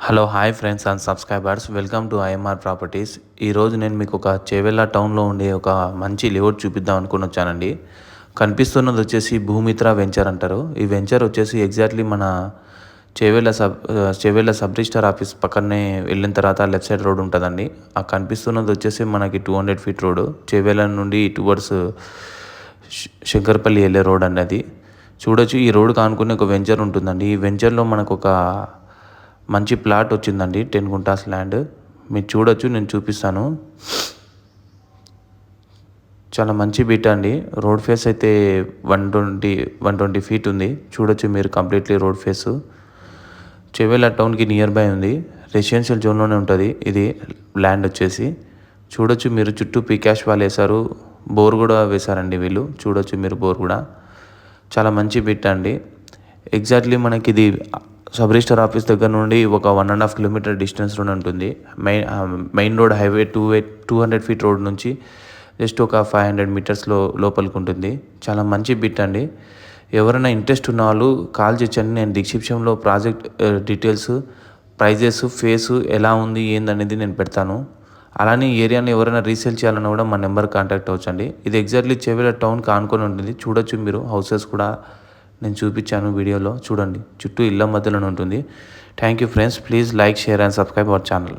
Hello hi friends and subscribers, welcome to IMR properties. ఈరోజు నేను మీకు ఒక చేవెళ్ళ టౌన్లో ఉండే ఒక మంచి లేఅవుట్ చూపిద్దాం అనుకుని వచ్చానండి. కనిపిస్తున్నది వచ్చేసి భూమిత్ర వెంచర్ అంటారు. ఈ వెంచర్ వచ్చేసి ఎగ్జాక్ట్లీ మన చేవెళ్ళ సబ్ రిజిస్టర్ ఆఫీస్ పక్కనే వెళ్ళిన తర్వాత లెఫ్ట్ సైడ్ రోడ్ ఉంటుందండి. ఆ కనిపిస్తున్నది వచ్చేసి మనకి 200 ఫీట్ రోడ్, చేవెళ్ళ నుండి టువర్డ్స్ శంకర్పల్లి వెళ్ళే రోడ్ అండి. అది చూడొచ్చు. ఈ రోడ్ కానుకుని ఒక వెంచర్ ఉంటుందండి. ఈ వెంచర్లో మనకు ఒక మంచి ప్లాట్ వచ్చిందండి, 10 గుంటాస్ ల్యాండ్. మీరు చూడొచ్చు, నేను చూపిస్తాను. చాలా మంచి బిట్ అండి. రోడ్ ఫేస్ అయితే 120 ఫీట్ ఉంది. చూడొచ్చు మీరు, కంప్లీట్లీ రోడ్ ఫేస్. చెవెళ్ళ టౌన్కి నియర్ బై ఉంది. రెసిడెన్షియల్ జోన్లోనే ఉంటుంది ఇది ల్యాండ్ వచ్చేసి. చూడొచ్చు మీరు, చుట్టూ పీకాష్ వాళ్ళు వేశారు, బోర్ కూడా వేశారండి వీళ్ళు. చూడొచ్చు మీరు, బోర్ కూడా. చాలా మంచి బిట్ అండి. ఎగ్జాక్ట్లీ మనకి ఇది సబ్ రిజిస్టర్ ఆఫీస్ దగ్గర నుండి ఒక 1.5 కిలోమీటర్ డిస్టెన్స్లోనే ఉంటుంది. Main road highway 200 feet road నుంచి జస్ట్ ఒక 500 మీటర్స్లో లోపలికి ఉంటుంది. చాలా మంచి బిట్ అండి. ఎవరైనా ఇంట్రెస్ట్ ఉన్న వాళ్ళు కాల్ చేయొచ్చండి. నేను డిస్క్రిప్షన్లో ప్రాజెక్ట్ డీటెయిల్స్, ప్రైజెస్, ఫేస్ ఎలా ఉంది ఏందనేది నేను పెడతాను. అలానే ఈ ఏరియాని ఎవరైనా రీసేల్ చేయాలన్నా కూడా మా నెంబర్ కాంటాక్ట్ అవ్వచ్చండి. ఇది ఎగ్జాక్ట్లీ చేవెళ్ళ టౌన్కి ఆనుకొని ఉంటుంది. చూడొచ్చు మీరు, హౌసెస్ కూడా నేను చూపించాను వీడియోలో. చూడండి, చుట్టూ ఇళ్ళ మధ్యలోనే ఉంటుంది. Thank you friends. Please like, share and subscribe our channel.